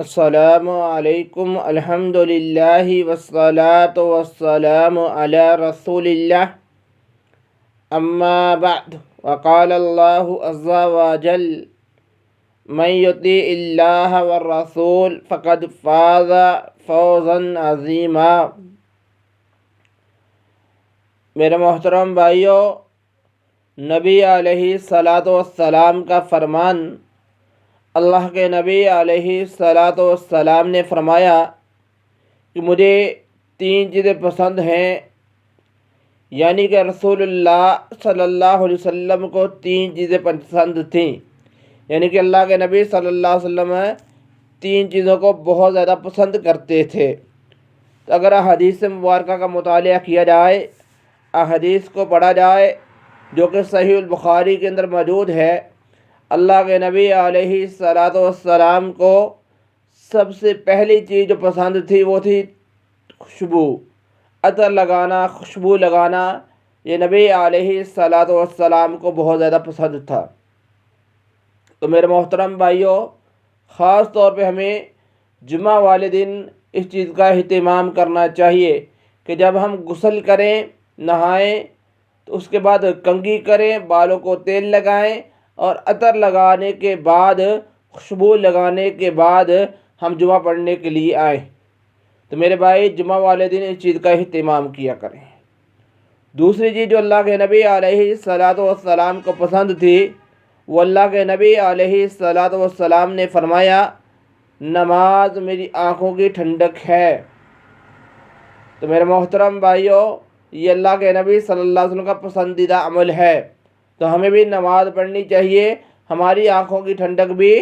السلام علیکم الحمدللہ والصلاة والسلام علی رسول اللہ اما بعد وقال اللہ عز وجل من یطیع اللہ والرسول فقد فاز فوزا عظیما۔ میرے محترم بھائیوں، نبی علیہ الصلاۃ والسلام کا فرمان، اللہ کے نبی علیہ الصلاۃ والسلام نے فرمایا کہ مجھے 3 چیزیں پسند ہیں، یعنی کہ رسول اللہ صلی اللہ علیہ وسلم کو 3 چیزیں پسند تھیں، یعنی کہ اللہ کے نبی صلی اللہ علیہ وسلم 3 چیزوں کو بہت زیادہ پسند کرتے تھے۔ تو اگر احادیث مبارکہ کا مطالعہ کیا جائے، احادیث کو پڑھا جائے جو کہ صحیح البخاری کے اندر موجود ہے، اللہ کے نبی علیہ الصلاۃ والسلام کو سب سے پہلی چیز جو پسند تھی وہ تھی خوشبو، عطر لگانا، خوشبو لگانا۔ یہ نبی علیہ الصلاۃ والسلام کو بہت زیادہ پسند تھا۔ تو میرے محترم بھائیوں، خاص طور پہ ہمیں جمعہ والے دن اس چیز کا اہتمام کرنا چاہیے کہ جب ہم غسل کریں، نہائیں، تو اس کے بعد کنگھی کریں، بالوں کو تیل لگائیں اور عطر لگانے کے بعد، خوشبو لگانے کے بعد ہم جمعہ پڑھنے کے لیے آئیں۔ تو میرے بھائی، جمعہ والے دن اس چیز کا اہتمام کیا کریں۔ دوسری چیز جو اللہ کے نبی علیہ الصلاۃ والسلام کو پسند تھی، وہ اللہ کے نبی علیہ الصلاۃ والسلام نے فرمایا، نماز میری آنکھوں کی ٹھنڈک ہے۔ تو میرے محترم بھائیوں، یہ اللہ کے نبی صلی اللہ علیہ وسلم کا پسندیدہ عمل ہے۔ تو ہمیں بھی نماز پڑھنی چاہیے، ہماری آنکھوں کی ٹھنڈک بھی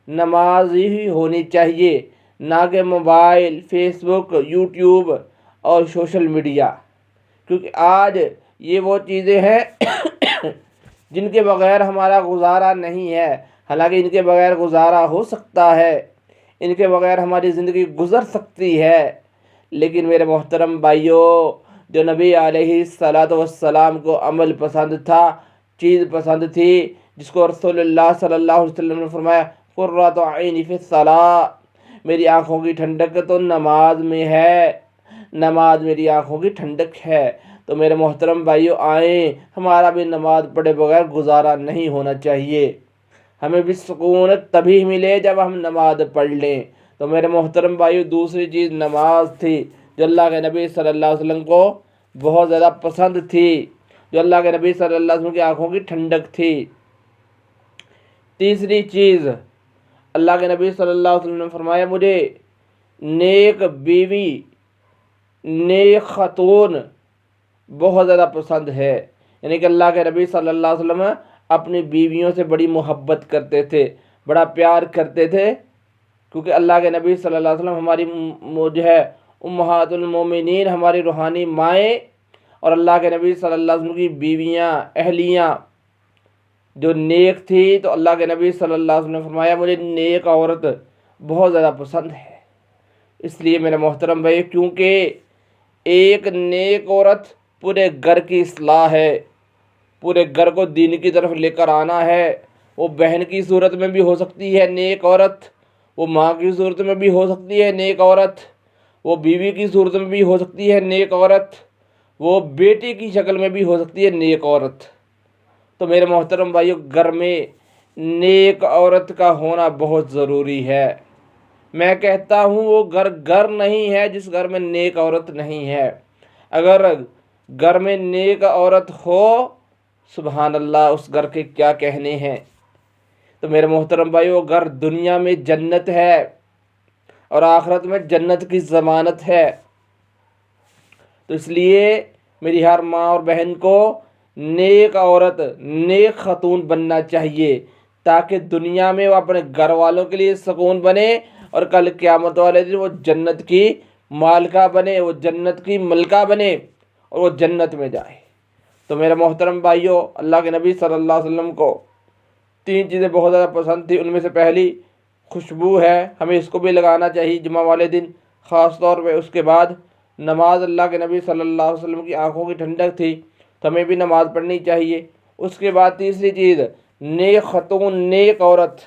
نماز ہی ہونی چاہیے، نہ کہ موبائل، فیس بک، یوٹیوب اور سوشل میڈیا، کیونکہ آج یہ وہ چیزیں ہیں جن کے بغیر ہمارا گزارا نہیں ہے۔ حالانکہ ان کے بغیر گزارا ہو سکتا ہے، ان کے بغیر ہماری زندگی گزر سکتی ہے، لیکن میرے محترم بھائیوں، جو نبی علیہ الصلاۃ والسلام کو عمل پسند تھا، چیز پسند تھی، جس کو رسول اللہ صلی اللہ علیہ وسلم نے فرمایا، قرۃ عینی فی الصلاۃ، میری آنکھوں کی ٹھنڈک تو نماز میں ہے، نماز میری آنکھوں کی ٹھنڈک ہے۔ تو میرے محترم بھائیوں، آئیں، ہمارا بھی نماز پڑھے بغیر گزارا نہیں ہونا چاہیے۔ ہمیں بھی سکون تبھی ملے جب ہم نماز پڑھ لیں۔ تو میرے محترم بھائیوں، دوسری چیز نماز تھی جو اللہ کے نبی صلی اللہ علیہ وسلم کو بہت زیادہ پسند تھی، جو اللہ کے نبی صلی اللہ علیہ وسلم کی آنکھوں کی ٹھنڈک تھی۔ تیسری چیز، اللہ کے نبی صلی اللہ علیہ وسلم نے فرمایا، مجھے نیک بیوی، نیک خاتون بہت زیادہ پسند ہے۔ یعنی کہ اللہ کے نبی صلی اللہ علیہ وسلم اپنی بیویوں سے بڑی محبت کرتے تھے، بڑا پیار کرتے تھے، کیونکہ اللہ کے نبی صلی اللہ علیہ وسلم ہماری جو ہے امہات المومنین، ہماری روحانی مائیں، اور اللہ کے نبی صلی اللہ علیہ وسلم کی بیویاں، اہلیاں جو نیک تھی، تو اللہ کے نبی صلی اللہ علیہ وسلم نے فرمایا، مجھے نیک عورت بہت زیادہ پسند ہے۔ اس لیے میرے محترم بھائی، کیونکہ ایک نیک عورت پورے گھر کی اصلاح ہے، پورے گھر کو دین کی طرف لے کر آنا ہے۔ وہ بہن کی صورت میں بھی ہو سکتی ہے نیک عورت، وہ ماں کی صورت میں بھی ہو سکتی ہے نیک عورت، وہ بیوی کی صورت میں بھی ہو سکتی ہے نیک عورت، وہ بیٹی کی شکل میں بھی ہو سکتی ہے نیک عورت۔ تو میرے محترم بھائیو، گھر میں نیک عورت کا ہونا بہت ضروری ہے۔ میں کہتا ہوں، وہ گھر نہیں ہے جس گھر میں نیک عورت نہیں ہے۔ اگر گھر میں نیک عورت ہو، سبحان اللہ، اس گھر کے کیا کہنے ہیں۔ تو میرے محترم بھائیو، گھر دنیا میں جنت ہے اور آخرت میں جنت کی ضمانت ہے۔ تو اس لیے میری ہر ماں اور بہن کو نیک عورت، نیک خاتون بننا چاہیے، تاکہ دنیا میں وہ اپنے گھر والوں کے لیے سکون بنے، اور کل قیامت والے دن وہ جنت کی مالکہ بنے، وہ جنت کی ملکہ بنے، اور وہ جنت میں جائے۔ تو میرے محترم بھائیوں، اللہ کے نبی صلی اللہ علیہ وسلم کو 3 چیزیں بہت زیادہ پسند تھی، ان میں سے پہلی خوشبو ہے، ہمیں اس کو بھی لگانا چاہیے جمعہ والے دن خاص طور پہ۔ اس کے بعد نماز، اللہ کے نبی صلی اللہ علیہ وسلم کی آنکھوں کی ٹھنڈک تھی، تو ہمیں بھی نماز پڑھنی چاہیے۔ اس کے بعد تیسری چیز، نیک خاتون، نیک عورت،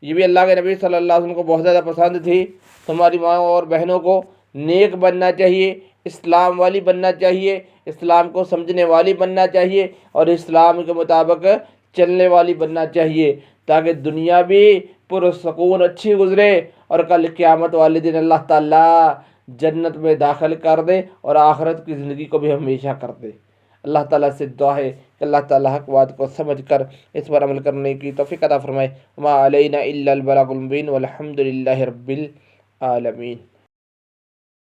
یہ بھی اللہ کے نبی صلی اللہ علیہ وسلم کو بہت زیادہ پسند تھی۔ تمہاری ماؤں اور بہنوں کو نیک بننا چاہیے، اسلام والی بننا چاہیے، اسلام کو سمجھنے والی بننا چاہیے اور اسلام کے مطابق چلنے والی بننا چاہیے، تاکہ دنیا بھی پرسکون اچھی گزرے اور کل قیامت والے دن اللہ تعالیٰ جنت میں داخل کر دے اور آخرت کی زندگی کو بھی ہمیشہ کر دے۔ اللہ تعالیٰ سے دعا ہے کہ اللہ تعالیٰ حق بات کو سمجھ کر اس پر عمل کرنے کی توفیق عطا فرمائے۔ وما علینا الا البلاغ المبین والحمد للہ رب العالمین۔